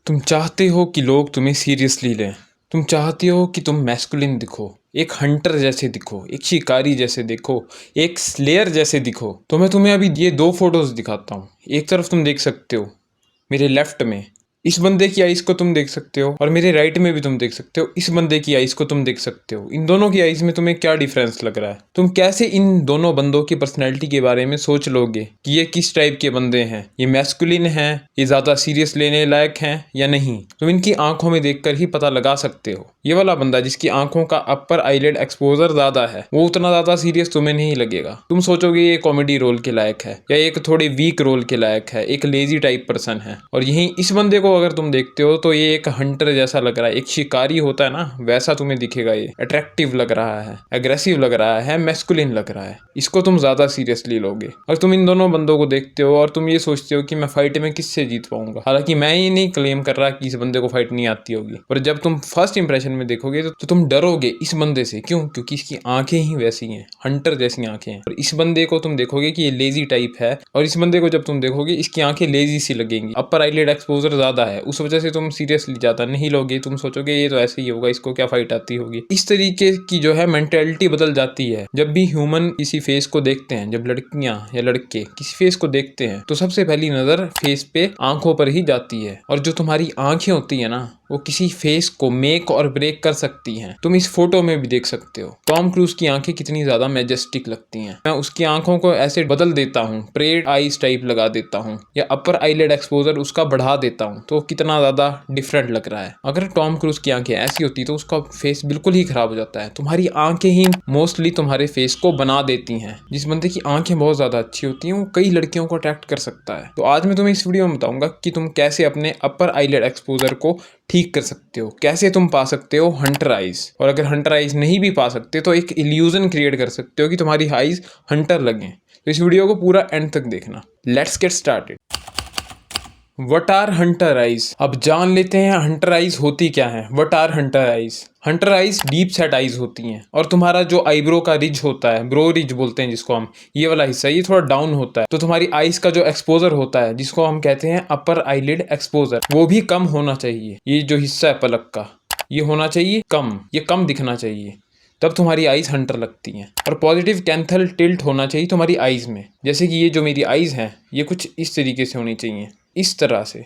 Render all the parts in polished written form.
तुम चाहते हो कि लोग तुम्हें सीरियसली लें। तुम चाहते हो कि तुम मैस्कुलिन दिखो, एक हंटर जैसे दिखो, एक शिकारी जैसे दिखो, एक स्लेयर जैसे दिखो। तो मैं तुम्हें अभी ये दो फोटोज दिखाता हूँ। एक तरफ तुम देख सकते हो मेरे लेफ्ट में इस बंदे की आइज को तुम देख सकते हो, और मेरे राइट में भी तुम देख सकते हो इस बंदे की आइज को तुम देख सकते हो। इन दोनों की आइज में तुम्हें क्या डिफरेंस लग रहा है? तुम कैसे इन दोनों बंदों की पर्सनैलिटी के बारे में सोच लोगे कि ये किस टाइप के बंदे हैं? ये मैस्कुलिन हैं, ये ज्यादा सीरियस लेने लायक हैं या नहीं? तुम इनकी आंखों में देखकर ही पता लगा सकते हो। ये वाला बंदा जिसकी आंखों का अपर आईलेड एक्सपोजर ज्यादा है, वो उतना ज्यादा सीरियस तुम्हें नहीं लगेगा। तुम सोचोगे ये कॉमेडी रोल के लायक है या एक थोड़े वीक रोल के लायक है, एक लेजी टाइप पर्सन है। और यही इस बंदे को अगर तुम देखते हो तो ये एक हंटर जैसा लग रहा है, एक शिकारी होता है ना, वैसा तुम्हें दिखेगा। ये अट्रैक्टिव लग रहा है, एग्रेसिव लग रहा है, मैस्कुलिन लग रहा है। इसको तुम ज्यादा सीरियसली लोगे। और तुम इन दोनों बंदों को देखते हो और तुम ये सोचते हो कि मैं फाइट में किससे जीत पाऊंगा। हालांकि मैं ये नहीं क्लेम कर रहा कि इस बंदे को फाइट नहीं आती होगी, पर जब तुम फर्स्ट इंप्रेशन में देखोगे तो तुम डरोगे इस बंदे से। क्यों? क्योंकि इसकी आंखें ही वैसी हैं, हंटर जैसी आंखें हैं। और इस बंदे को तुम देखोगे कि ये लेजी टाइप है, और इस बंदे को जब तुम देखोगे इसकी आंखें लेजी सी लगेंगी, अपर आईलिड एक्सपोजर ज्यादा है, उस वजह से तुम सीरियसली ज्यादा नहीं लोगे। तुम सोचोगे ये तो ऐसे ही होगा, इसको क्या फाइट आती होगी। इस तरीके की जो है मेंटेलिटी बदल जाती है जब भी ह्यूमन किसी फेस को देखते हैं। जब लड़कियां या लड़के किसी फेस को देखते हैं तो सबसे पहली नजर फेस पे, आंखों पर ही जाती है। और जो तुम्हारी आंखें होती है ना, वो किसी फेस को मेक और ब्रेक कर सकती हैं। तुम इस फोटो में भी देख सकते हो टॉम क्रूज की आंखें कितनी ज्यादा मैजेस्टिक लगती हैं। मैं उसकी आंखों को ऐसे बदल देता हूँ, प्रेड आईज टाइप लगा देता हूँ या अपर आईलेड एक्सपोजर उसका बढ़ा देता हूँ, तो कितना ज्यादा डिफरेंट लग रहा है। अगर टॉम क्रूज की आंखें ऐसी होती तो उसका फेस बिल्कुल ही खराब हो जाता है। तुम्हारी आंखें ही मोस्टली तुम्हारे फेस को बना देती हैं। जिस बंदे की आंखें बहुत ज्यादा अच्छी होती हैं वो कई लड़कियों को अट्रैक्ट कर सकता है। तो आज मैं तुम्हें इस वीडियो में बताऊंगा कि तुम कैसे अपने अपर आईलेड एक्सपोजर को ठीक कर सकते हो, कैसे तुम पा सकते हो हंटर आइज। और अगर हंटर आइज नहीं भी पा सकते तो एक इल्यूजन क्रिएट कर सकते हो कि तुम्हारी आइज हंटर लगे। तो इस वीडियो को पूरा एंड तक देखना। Let's get started. What are hunter eyes? अब जान लेते हैं हंटर आइज होती क्या है। What are hunter eyes? Hunter eyes deep set eyes होती हैं, और तुम्हारा जो आईब्रो का रिज होता है, ब्रो रिज बोलते हैं जिसको हम, ये वाला हिस्सा ये थोड़ा डाउन होता है। तो तुम्हारी आइज का जो एक्सपोजर होता है, जिसको हम कहते हैं अपर आईलिड एक्सपोजर, वो भी कम होना चाहिए। ये जो हिस्सा है पलक का, ये होना चाहिए कम, ये कम दिखना चाहिए, तब तुम्हारी आइज हंटर लगती हैं। और पॉजिटिव कैंथल टिल्ट होना चाहिए तुम्हारी आइज में। जैसे कि ये जो मेरी आइज हैं, ये कुछ इस तरीके से होनी चाहिए, इस तरह से।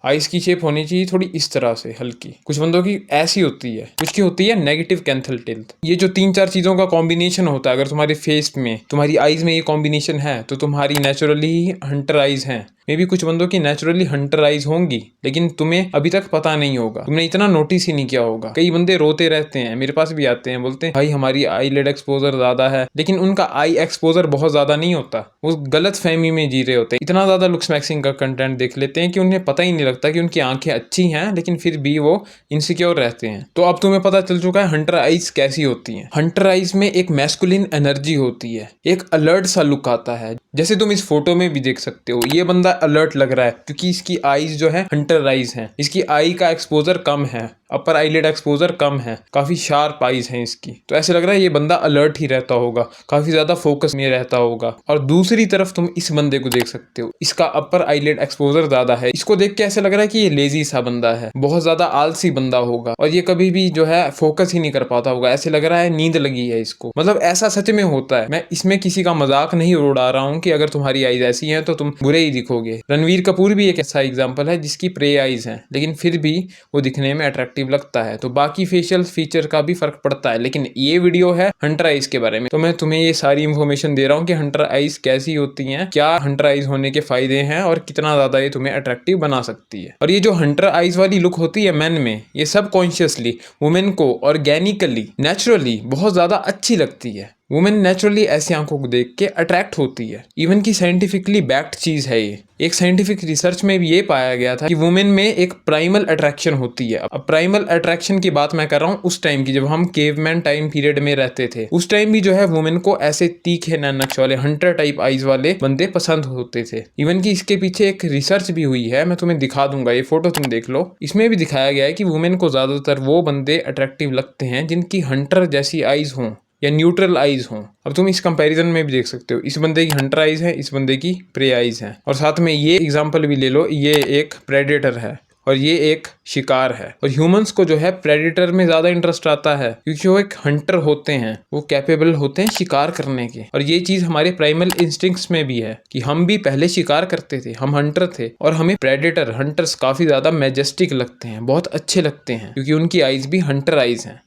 आइज की शेप होनी चाहिए थोड़ी इस तरह से, हल्की। कुछ बंदों की ऐसी होती है, कुछ की होती है नेगेटिव कैंथल टिल्ट। ये जो तीन चार चीजों का कॉम्बिनेशन होता है, अगर तुम्हारे फेस में, तुम्हारी आइज में ये कॉम्बिनेशन है, तो तुम्हारी नेचुरली हंटर आइज हैं। मे भी कुछ बंदों की नेचुरली हंटर आइज होंगी, लेकिन तुम्हें अभी तक पता नहीं होगा, तुमने इतना नोटिस ही नहीं किया होगा। कई बंदे रोते रहते हैं, मेरे पास भी आते हैं, बोलते हैं भाई हमारी आईलिड एक्सपोजर ज्यादा है, लेकिन उनका आई एक्सपोजर बहुत ज्यादा नहीं होता। वो गलत फहमी में जी रहे होते हैं। इतना ज्यादा लुक्स मैक्सिंग का कंटेंट देख लेते हैं कि उन्हें पता ही नहीं लगता कि उनकी आंखें अच्छी हैं, लेकिन फिर भी वो इनसिक्योर रहते हैं। तो अब तुम्हें पता चल चुका है हंटर आइज कैसी होती हैं। हंटर आइज में एक मैस्कुलिन एनर्जी होती है, एक अलर्ट सा लुक आता है। जैसे तुम इस फोटो में भी देख सकते हो, ये बंदा अलर्ट लग रहा है क्योंकि इसकी आईज जो है हंटर आइज हैं। इसकी आई का एक्सपोजर कम है, अपर आईलिड एक्सपोजर कम है, काफी शार्प आईज हैं इसकी। तो ऐसे लग रहा है ये बंदा अलर्ट ही रहता होगा, काफी ज्यादा फोकस में रहता होगा। और दूसरी तरफ तुम इस बंदे को देख सकते हो, इसका अपर आईलिड एक्सपोजर ज्यादा है। इसको देख के ऐसे लग रहा है कि ये लेजी सा बंदा है, बहुत ज्यादा आलसी बंदा होगा, और ये कभी भी जो है फोकस ही नहीं कर पाता होगा। ऐसे लग रहा है नींद लगी है इसको। मतलब ऐसा सच में होता है। मैं इसमें किसी का मजाक नहीं उड़ा रहा हूँ कि अगर तुम्हारी आईज ऐसी हैं तो तुम बुरे ही दिखोगे। रणवीर कपूर भी एक ऐसा एग्जाम्पल है जिसकी प्रे आईज हैं, लेकिन फिर भी वो दिखने में अट्रैक्टिव लगता है। तो बाकी फेशियल फीचर का भी फर्क पड़ता है, लेकिन ये वीडियो है हंटर आइज के बारे में, तो मैं तुम्हें ये सारी इंफॉर्मेशन दे रहा हूँ कि हंटर आइज कैसी होती हैं, क्या हंटर आइज होने के फायदे हैं, और कितना ज्यादा ये तुम्हें अट्रैक्टिव बना सकती है। और ये जो हंटर आइज वाली लुक होती है मैन में, ये सब कॉन्शियसली वुमेन को ऑर्गेनिकली, नेचुरली बहुत ज्यादा अच्छी लगती है। वुमेन नेचुरली ऐसी आंखों को देख के अट्रैक्ट होती है। इवन की साइंटिफिकली बैक्ड चीज है ये। एक साइंटिफिक रिसर्च में भी ये पाया गया था कि वुमेन में एक प्राइमल अट्रैक्शन होती है। अब प्राइमल अट्रैक्शन की बात मैं कर रहा हूँ उस टाइम की, जब हम केवमैन टाइम पीरियड में रहते थे। उस टाइम भी जो है वुमेन को ऐसे तीखे नैनक्स वाले हंटर टाइप आइज वाले बंदे पसंद होते थे। इवन की इसके पीछे एक रिसर्च भी हुई है, मैं तुम्हें दिखा दूंगा, ये फोटो तुम देख लो। इसमें भी दिखाया गया है कि वुमेन को ज्यादातर वो बंदे अट्रैक्टिव लगते हैं जिनकी हंटर जैसी आइज हों या न्यूट्रल आइज हों। अब तुम इस कंपैरिजन में भी देख सकते हो, इस बंदे की हंटर आइज है, इस बंदे की प्रे आइज है। और साथ में ये एग्जांपल भी ले लो, ये एक प्रेडेटर है और ये एक शिकार है। और ह्यूमंस को जो है प्रेडिटर में ज़्यादा इंटरेस्ट आता है क्योंकि वो एक हंटर होते हैं, वो कैपेबल होते हैं शिकार करने के। और ये चीज़ हमारे प्राइमल इंस्टिंक्ट्स में भी है कि हम भी पहले शिकार करते थे, हम हंटर थे और हमें प्रेडिटर हंटर्स काफ़ी ज़्यादा मैजेस्टिक लगते हैं, बहुत अच्छे लगते हैं क्योंकि उनकी आइज़ भी हंटर आइज़ हैं।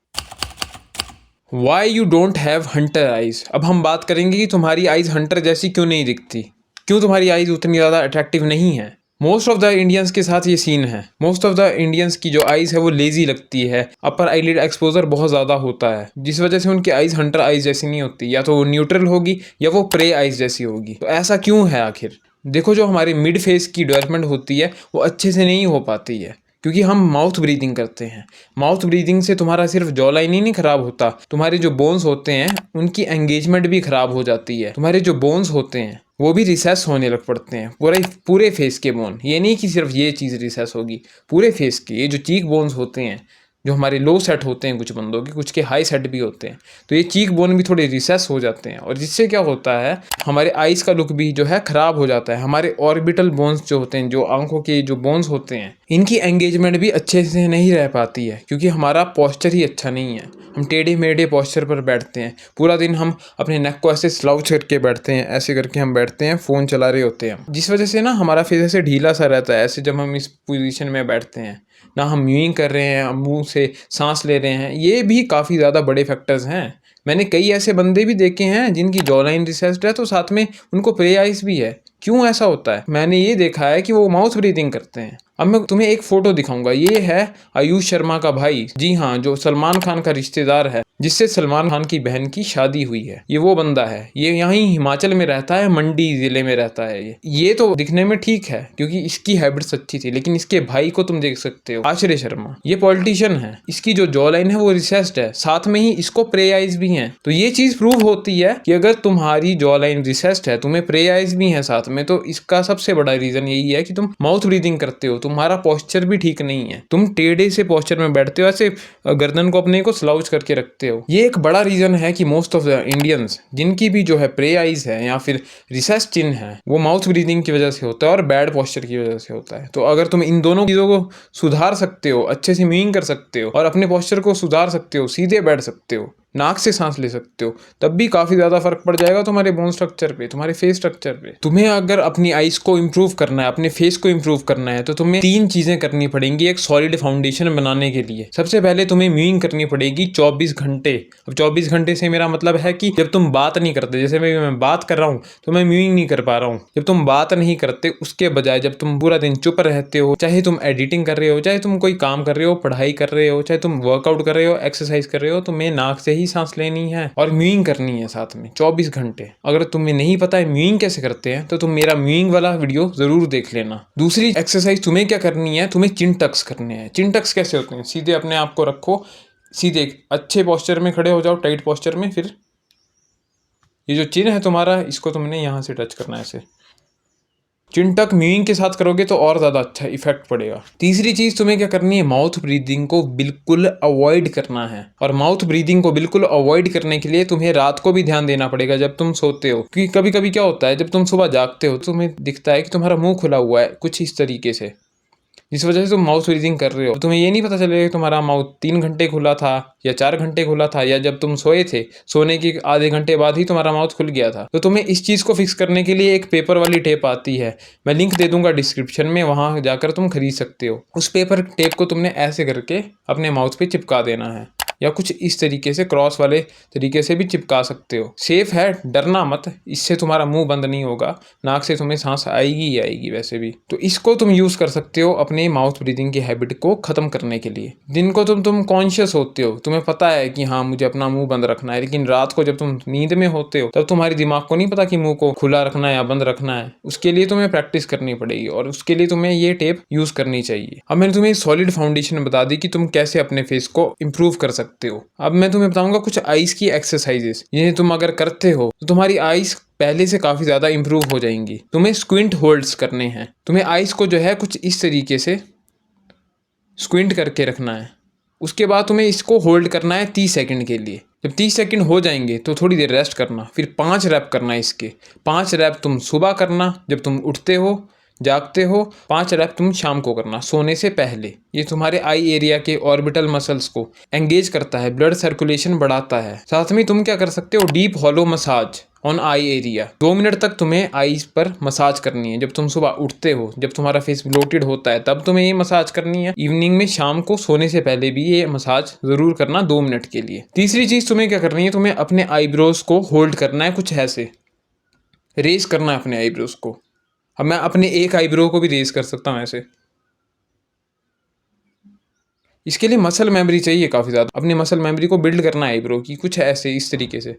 Why you don't have Hunter eyes. अब हम बात करेंगे कि तुम्हारी आइज़ हंटर जैसी क्यों नहीं दिखती, क्यों तुम्हारी आइज़ उतनी ज़्यादा अट्रैक्टिव नहीं है। मोस्ट ऑफ द इंडियंस के साथ ये सीन है। मोस्ट ऑफ द इंडियंस की जो आइज़ है वो लेजी लगती है, अपर आईलिड एक्सपोजर बहुत ज़्यादा होता है, जिस वजह से उनकी आइज़ हंटर आइज़ जैसी नहीं होती, या तो वो न्यूट्रल होगी या वो प्रे आइज़ जैसी होगी। तो ऐसा क्यों है आखिर? देखो, जो हमारी मिड फेस की डेवलपमेंट होती है वो अच्छे से नहीं हो पाती है क्योंकि हम माउथ ब्रीदिंग करते हैं। माउथ ब्रीदिंग से तुम्हारा सिर्फ जॉ लाइन ही नहीं खराब होता, तुम्हारे जो बोन्स होते हैं उनकी एंगेजमेंट भी खराब हो जाती है। तुम्हारे जो बोन्स होते हैं वो भी रिसेस होने लग पड़ते हैं, पूरे फेस के बोन। ये नहीं कि सिर्फ ये चीज़ रिसेस होगी, पूरे फेस के ये जो चीक बोन्स होते हैं, जो हमारे लो सेट होते हैं कुछ बंदों के, कुछ के हाई सेट भी होते हैं, तो ये चीक बोन भी थोड़े रिसेस हो जाते हैं। और जिससे क्या होता है, हमारे आइज़ का लुक भी जो है ख़राब हो जाता है। हमारे ऑर्बिटल बोन्स जो होते हैं, जो आंखों के जो बोन्स होते हैं, इनकी एंगेजमेंट भी अच्छे से नहीं रह पाती है क्योंकि हमारा पॉस्चर ही अच्छा नहीं है। हम टेढ़े मेढ़े पॉस्चर पर बैठते हैं, पूरा दिन हम अपने नेक को ऐसे स्लाउच करके बैठते हैं, ऐसे करके हम बैठते हैं, फ़ोन चला रहे होते हैं, जिस वजह से ना हमारा फेस ऐसे ढीला सा रहता है। ऐसे जब हम इस पोजीशन में बैठते हैं, ना हम म्यूइंग कर रहे हैं, हम मुंह से सांस ले रहे हैं, ये भी काफ़ी ज़्यादा बड़े फैक्टर्स हैं। मैंने कई ऐसे बंदे भी देखे हैं जिनकी जॉ लाइन रिसेस्ड है तो साथ में उनको प्रे आइज भी है। क्यों ऐसा होता है? मैंने ये देखा है कि वो माउथ ब्रीदिंग करते हैं। अब मैं तुम्हें एक फ़ोटो दिखाऊंगा, ये है आयुष शर्मा का भाई, जी हाँ, जो सलमान खान का रिश्तेदार है, जिससे सलमान खान की बहन की शादी हुई है। ये वो बंदा है, ये यहीं हिमाचल में रहता है, मंडी ज़िले में रहता है। ये तो दिखने में ठीक है क्योंकि इसकी हैबिट्स अच्छी थी, लेकिन इसके भाई को तुम देख सकते हो, आश्रय शर्मा, ये पॉलिटिशियन है, इसकी जो जॉ लाइन है वो रिसेस्ड है, साथ में ही इसको प्रे आइज भी हैं। तो ये चीज़ प्रूव होती है कि अगर तुम्हारी जॉ लाइन रिसेस्ड है, तुम्हें प्रे आइज भी है साथ में, तो इसका सबसे बड़ा रीज़न यही है कि तुम माउथ ब्रीदिंग करते हो, तुम्हारा पॉस्चर भी ठीक नहीं है, तुम टेढ़े से पॉस्चर में बैठते हो, ऐसे गर्दन को अपने को स्लाउच करके रखते हो। ये एक बड़ा रीज़न है कि मोस्ट ऑफ द इंडियंस जिनकी भी जो है प्रे आइज है या फिर रिसेस चिन है, वो माउथ ब्रीदिंग की वजह से होता है और बैड पॉस्चर की वजह से होता है। तो अगर तुम इन दोनों चीज़ों को सुधार सकते हो, अच्छे से म्यूइंग कर सकते हो और अपने पॉस्चर को सुधार सकते हो, सीधे बैठ सकते हो, नाक से सांस ले सकते हो, तब भी काफ़ी ज़्यादा फर्क पड़ जाएगा तुम्हारे बोन स्ट्रक्चर पे, तुम्हारे फेस स्ट्रक्चर पे। तुम्हें अगर अपनी आइज़ को इम्प्रूव करना है, अपने फेस को इम्प्रूव करना है, तो तुम्हें 3 चीज़ें करनी पड़ेंगी एक सॉलिड फाउंडेशन बनाने के लिए। सबसे पहले तुम्हें म्यूइंग करनी पड़ेगी 24 घंटे। अब 24 घंटे से मेरा मतलब है कि जब तुम बात नहीं करते, जैसे मैं बात कर रहा हूँ तो मैं म्यूइंग नहीं कर पा रहा हूँ, जब तुम बात नहीं करते उसके बजाय जब तुम पूरा दिन चुप रहते हो, चाहे तुम एडिटिंग कर रहे हो, चाहे तुम कोई काम कर रहे हो, पढ़ाई कर रहे हो, चाहे तुम वर्कआउट कर रहे हो, एक्सरसाइज कर रहे हो, तुम्हें नाक से ही सांस लेनी है और म्यूइंग करनी है साथ में 24 घंटे। अगर तुम्हें नहीं पता है म्यूइंग कैसे करते हैं तो तुम मेरा म्यूइंग वाला वीडियो जरूर देख लेना। दूसरी एक्सरसाइज तुम्हें क्या करनी है, तुम्हें चिन टक्स करने हैं। चिन टक्स कैसे होते हैं? सीधे अपने आप को रखो, सीधे अच्छे पोस्चर में खड़े हो जाओ, टाइट पोस्चर में, फिर ये जो चिन है तुम्हारा, इसको तुमने यहाँ से टच करना है ऐसे। चिन टक म्यूइंग के साथ करोगे तो और ज़्यादा अच्छा इफेक्ट पड़ेगा। तीसरी चीज़ तुम्हें क्या करनी है, माउथ ब्रीदिंग को बिल्कुल अवॉइड करना है। और माउथ ब्रीदिंग को बिल्कुल अवॉइड करने के लिए तुम्हें रात को भी ध्यान देना पड़ेगा जब तुम सोते हो, क्योंकि कभी कभी क्या होता है, जब तुम सुबह जागते हो तुम्हें दिखता है कि तुम्हारा मुंह खुला हुआ है कुछ इस तरीके से, जिस वजह से तुम माउथ ब्रीदिंग कर रहे हो। तो तुम्हें ये नहीं पता चलेगा कि तुम्हारा माउथ 3 घंटे खुला था या 4 घंटे खुला था, या जब तुम सोए थे, सोने के आधे घंटे बाद ही तुम्हारा माउथ खुल गया था। तो तुम्हें इस चीज़ को फिक्स करने के लिए एक पेपर वाली टेप आती है, मैं लिंक दे दूंगा डिस्क्रिप्शन में, वहाँ जाकर तुम खरीद सकते हो। उस पेपर टेप को तुमने ऐसे करके अपने माउथ पे चिपका देना है, या कुछ इस तरीके से क्रॉस वाले तरीके से भी चिपका सकते हो। सेफ है, डरना मत, इससे तुम्हारा मुंह बंद नहीं होगा, नाक से तुम्हें सांस आएगी ही आएगी वैसे भी। तो इसको तुम यूज़ कर सकते हो अपने माउथ ब्रीदिंग की हैबिट को ख़त्म करने के लिए। दिन को तुम कॉन्शियस होते हो, तुम्हें पता है कि हाँ मुझे अपना मुंह बंद रखना है, लेकिन रात को जब तुम नींद में होते हो तब तुम्हारे दिमाग को नहीं पता कि मुंह को खुला रखना है या बंद रखना है। उसके लिए तुम्हें प्रैक्टिस करनी पड़ेगी और उसके लिए तुम्हें ये टेप यूज़ करनी चाहिए। अब मैंने तुम्हें सॉलिड फाउंडेशन बता दी कि तुम कैसे अपने फेस को इम्प्रूव कर सकते हो। अब मैं तुम्हें बताऊंगा कुछ आइज़ की एक्सरसाइजेस, जिन्हें तुम अगर करते हो तो तुम्हारी आइज़ पहले से काफ़ी ज़्यादा इंप्रूव हो जाएंगी। तुम्हें स्क्विंट होल्ड्स करने हैं, तुम्हें आइज़ को जो है कुछ इस तरीके से स्क्विंट करके रखना है। उसके बाद तुम्हें इसको होल्ड करना है 30 सेकंड के लिए। जब 30 सेकंड हो जाएंगे तो थोड़ी देर रेस्ट करना, फिर 5 रैप करना है इसके। 5 रैप तुम सुबह करना जब तुम उठते हो, जागते हो 5 रैप तुम शाम को करना सोने से पहले। ये तुम्हारे आई एरिया के ऑर्बिटल मसल्स को एंगेज करता है, ब्लड सर्कुलेशन बढ़ाता है। साथ में तुम क्या कर सकते हो, deep hollow massage on eye area. 2 minute तक तुम्हें आईज पर मसाज करनी है। जब तुम सुबह उठते हो, जब तुम्हारा फेस ब्लोटेड होता है, तब तुम्हें ये मसाज करनी है। इवनिंग में शाम को सोने से पहले भी ये मसाज जरूर करना 2 मिनट के लिए। तीसरी चीज तुम्हें क्या करनी है, तुम्हें अपने आईब्रोज को होल्ड करना है, कुछ ऐसे रेस करना है अपने आईब्रोज को। अब मैं अपने एक आईब्रो को भी रेस कर सकता हूँ ऐसे। इसके लिए मसल मेमोरी चाहिए काफ़ी ज़्यादा, अपने मसल मेमोरी को बिल्ड करना है आईब्रो की, कुछ ऐसे इस तरीके से।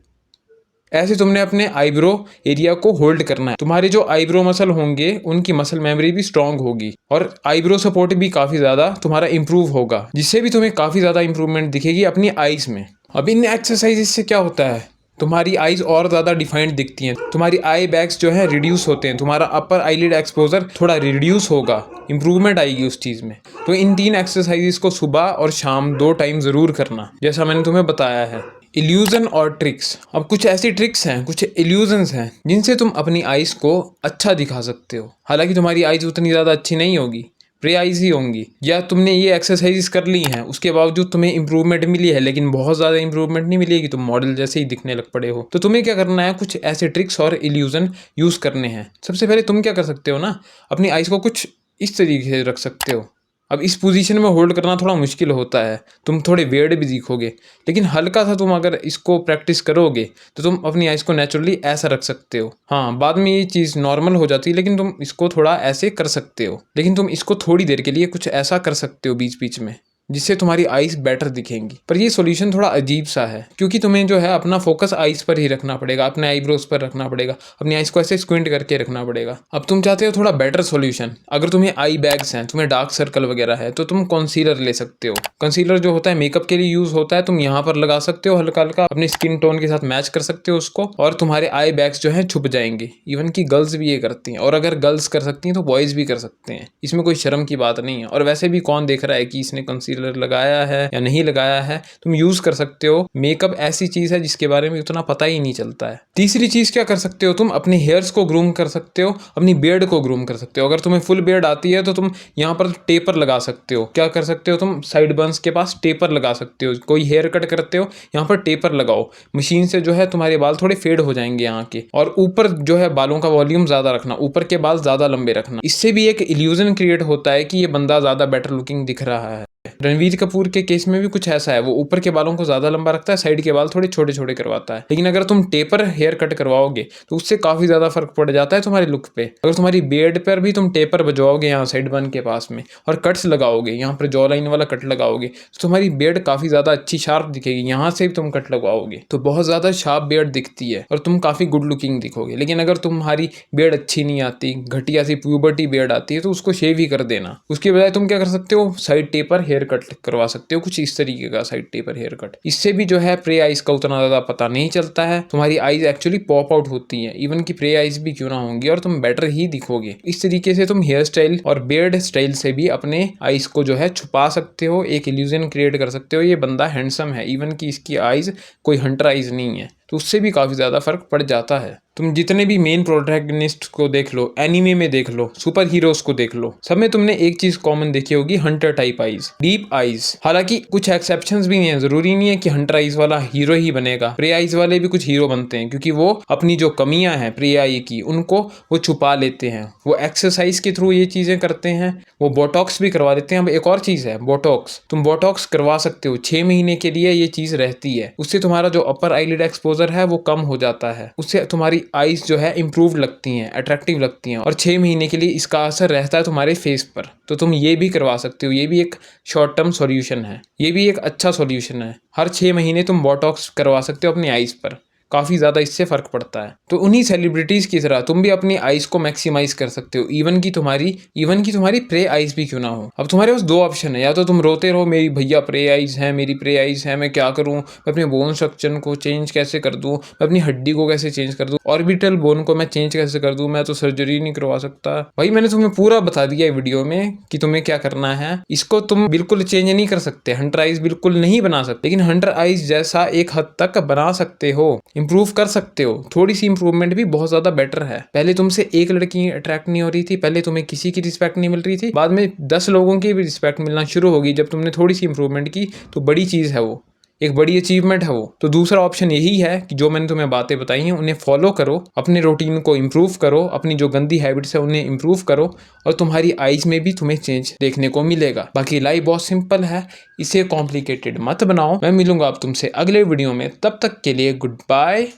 ऐसे तुमने अपने आईब्रो एरिया को होल्ड करना है। तुम्हारे जो आईब्रो मसल होंगे उनकी मसल मेमोरी भी स्ट्रांग होगी और आईब्रो सपोर्ट भी काफ़ी ज़्यादा तुम्हारा इंप्रूव होगा, जिससे भी तुम्हें काफ़ी ज़्यादा इंप्रूवमेंट दिखेगी अपनी आईज में। अब इन एक्सरसाइज से क्या होता है, तुम्हारी आईज और ज़्यादा डिफाइंड दिखती हैं, तुम्हारी आई बैग्स जो है रिड्यूस होते हैं, तुम्हारा अपर आईलिड एक्सपोजर थोड़ा रिड्यूस होगा, इंप्रूवमेंट आएगी उस चीज़ में। तो इन 3 एक्सरसाइजेस को सुबह और शाम 2 टाइम ज़रूर करना, जैसा मैंने तुम्हें बताया है। इल्यूजन और ट्रिक्स। अब कुछ ऐसी ट्रिक्स हैं, कुछ इल्यूजन्स हैं जिनसे तुम अपनी आईज को अच्छा दिखा सकते हो। हालांकि तुम्हारी आईज उतनी ज़्यादा अच्छी नहीं होगी, प्रे आईज ही होंगी, या तुमने ये एक्सरसाइज कर ली हैं उसके बावजूद तुम्हें इंप्रूवमेंट मिली है, लेकिन बहुत ज़्यादा इंप्रूवमेंट नहीं मिली है कि तुम मॉडल जैसे ही दिखने लग पड़े हो। तो तुम्हें क्या करना है, कुछ ऐसे ट्रिक्स और इल्यूजन यूज़ करने हैं। सबसे पहले तुम क्या कर सकते हो ना, अपनी आईज को कुछ इस तरीके से रख सकते हो। अब इस पोजीशन में होल्ड करना थोड़ा मुश्किल होता है, तुम थोड़े वियर्ड भी दिखोगे, लेकिन हल्का सा तुम अगर इसको प्रैक्टिस करोगे तो तुम अपनी आइज़ को नेचुरली ऐसा रख सकते हो। हाँ, बाद में ये चीज़ नॉर्मल हो जाती है, लेकिन तुम इसको थोड़ा ऐसे कर सकते हो। लेकिन तुम इसको थोड़ी देर के लिए कुछ ऐसा कर सकते हो बीच बीच में, जिससे तुम्हारी आइज़ बेटर दिखेंगी। पर ये सॉल्यूशन थोड़ा अजीब सा है, क्योंकि तुम्हें जो है अपना फोकस आइज़ पर ही रखना पड़ेगा, अपने आईब्रोज पर रखना पड़ेगा, अपनी आइज़ को ऐसे स्क्विंट करके रखना पड़ेगा। अब तुम चाहते हो थोड़ा बेटर सॉल्यूशन, अगर तुम्हें आई बैग्स हैं, तुम्हें डार्क सर्कल वगैरह है, तो तुम कंसीलर ले सकते हो। कंसीलर जो होता है मेकअप के लिए यूज़ होता है, तुम यहाँ पर लगा सकते हो हल्का हल्का, अपने स्किन टोन के साथ मैच कर सकते हो उसको, और तुम्हारे आई बैग्स जो है छुप जाएंगे। इवन की गर्ल्स भी ये करती हैं, और अगर गर्ल्स कर सकती हैं तो बॉयज़ भी कर सकते हैं, इसमें कोई शर्म की बात नहीं है। और वैसे भी कौन देख रहा है कि इसने कंसीलर लगाया है या नहीं लगाया है, तुम यूज कर सकते हो। मेकअप ऐसी चीज है जिसके बारे में उतना पता ही नहीं चलता है। तीसरी चीज क्या कर सकते हो, तुम अपने हेयर्स को ग्रूम कर सकते हो, अपनी बियर्ड को ग्रूम कर सकते हो। अगर तुम्हें फुल बियर्ड आती है तो तुम यहाँ पर टेपर लगा सकते हो। क्या कर सकते हो, तुम साइड बंस के पास टेपर लगा सकते हो। कोई हेयर कट करते हो, यहाँ पर टेपर लगाओ, मशीन से जो है तुम्हारे बाल थोड़े फेड हो जाएंगे यहाँ के। और ऊपर जो है बालों का वॉल्यूम ज्यादा रखना, ऊपर के बाल ज्यादा लंबे रखना। इससे भी एक इल्यूजन क्रिएट होता है कि ये बंदा ज्यादा बेटर लुकिंग दिख रहा है। रणवीर कपूर के केस में भी कुछ ऐसा है, वो ऊपर के बालों को ज्यादा लंबा रखता है, साइड के बाल थोड़े छोटे छोटे करवाता है। लेकिन अगर तुम टेपर हेयर कट करवाओगे तो उससे काफी ज्यादा फर्क पड़ जाता है तुम्हारे लुक पे। अगर तुम्हारी बियर्ड पर भी तुम टेपर बजवाओगे यहाँ साइड बन के पास में, और कट्स लगाओगे, यहाँ पर जॉ लाइन वाला कट लगाओगे, तो तुम्हारी बियर्ड काफी ज्यादा अच्छी शार्प दिखेगी। यहाँ से भी तुम कट लगवाओगे तो बहुत ज्यादा शार्प बियर्ड दिखती है और तुम काफी गुड लुकिंग दिखोगे। लेकिन अगर तुम्हारी बियर्ड अच्छी नहीं आती, घटिया सी प्यूबर्टी बियर्ड आती है, तो उसको शेव ही कर देना। उसके बजाय तुम क्या कर सकते हो, साइड टेपर हेयर कट करवा सकते हो, कुछ इस तरीके का साइड टेपर हेयर कट। इससे भी जो है प्रे आइज का उतना ज्यादा पता नहीं चलता है, तुम्हारी आइज एक्चुअली पॉप आउट होती है, इवन की प्रे आइज भी क्यों ना होंगी, और तुम बेटर ही दिखोगे। इस तरीके से तुम हेयर स्टाइल और बियर्ड स्टाइल से भी अपने आइज को जो है छुपा सकते हो, एक इल्यूजन क्रिएट कर सकते हो, ये बंदा हैंडसम है, इवन की इसकी आइज कोई हंटर आइज नहीं है। तो उससे भी काफी ज्यादा फर्क पड़ जाता है। तुम जितने भी मेन प्रोटैगनिस्ट को देख लो, एनीमे में देख लो, सुपर हीरोज को देख लो, सब में तुमने एक चीज कॉमन देखी होगी, Hunter type eyes, deep eyes. हालांकि कुछ एक्सेप्शंस भी नहीं है, जरूरी नहीं है कि हंटर आइज वाला हीरो ही बनेगा, प्रे आइज वाले भी कुछ हीरो बनते हैं, क्योंकि वो अपनी जो कमियां हैं प्रे आई की उनको वो छुपा लेते हैं। वो एक्सरसाइज के थ्रू ये चीजें करते हैं, वो बोटॉक्स भी करवा देते हैं। अब एक और चीज है बोटॉक्स, तुम बोटॉक्स करवा सकते हो, 6 महीने के लिए ये चीज रहती है। उससे तुम्हारा जो अपर आईलिड एक्सपोजर है वो कम हो जाता है, उससे तुम्हारी आईज जो है इंप्रूव लगती हैं, अट्रैक्टिव लगती हैं, और 6 महीने के लिए इसका असर रहता है तुम्हारे फेस पर। तो तुम ये भी करवा सकते हो, ये भी एक शॉर्ट टर्म सॉल्यूशन है, ये भी एक अच्छा सॉल्यूशन है। हर 6 महीने तुम बोटॉक्स करवा सकते हो अपनी आईज पर, काफी ज्यादा इससे फर्क पड़ता है। तो उन्हीं सेलिब्रिटीज की तरह तुम भी अपनी आईज को मैक्सिमाइज कर सकते हो, इवन की तुम्हारी प्रे आईज भी क्यों ना हो। अब तुम्हारे पास 2 ऑप्शन है, या तो तुम रोते रहो मेरी भैया प्रे आईज है, मेरी प्रे आईज है, मैं क्या करूं, मैं अपने बोन स्ट्रक्चर को चेंज कैसे कर दूं, मैं अपनी हड्डी को कैसे चेंज कर दूं, ऑर्बिटल बोन को मैं चेंज कैसे कर दूं, मैं तो सर्जरी नहीं करवा सकता। भाई मैंने तुम्हें पूरा बता दिया है वीडियो में कि तुम्हें क्या करना है। इसको तुम बिल्कुल चेंज नहीं कर सकते, हंटर आईज बिल्कुल नहीं बना सकते, लेकिन हंटर आईज जैसा एक हद तक बना सकते हो। इम्प्रूव कर सकते हो। थोड़ी सी इंप्रूवमेंट भी बहुत ज़्यादा बेटर है। पहले तुमसे एक लड़की अट्रैक्ट नहीं हो रही थी, पहले तुम्हें किसी की रिस्पेक्ट नहीं मिल रही थी, बाद में 10 लोगों की भी रिस्पेक्ट मिलना शुरू होगी जब तुमने थोड़ी सी इंप्रूवमेंट की। तो बड़ी चीज़ है वो, एक बड़ी अचीवमेंट है वो। तो दूसरा ऑप्शन यही है कि जो मैंने तुम्हें बातें बताई हैं उन्हें फॉलो करो, अपने रूटीन को इम्प्रूव करो, अपनी जो गंदी हैबिट्स है उन्हें इम्प्रूव करो, और तुम्हारी आइज में भी तुम्हें चेंज देखने को मिलेगा। बाकी लाइफ बहुत सिंपल है, इसे कॉम्प्लिकेटेड मत बनाओ। मैं मिलूंगा अब तुमसे अगले वीडियो में, तब तक के लिए गुड बाय,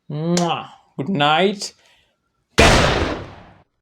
गुड नाइट।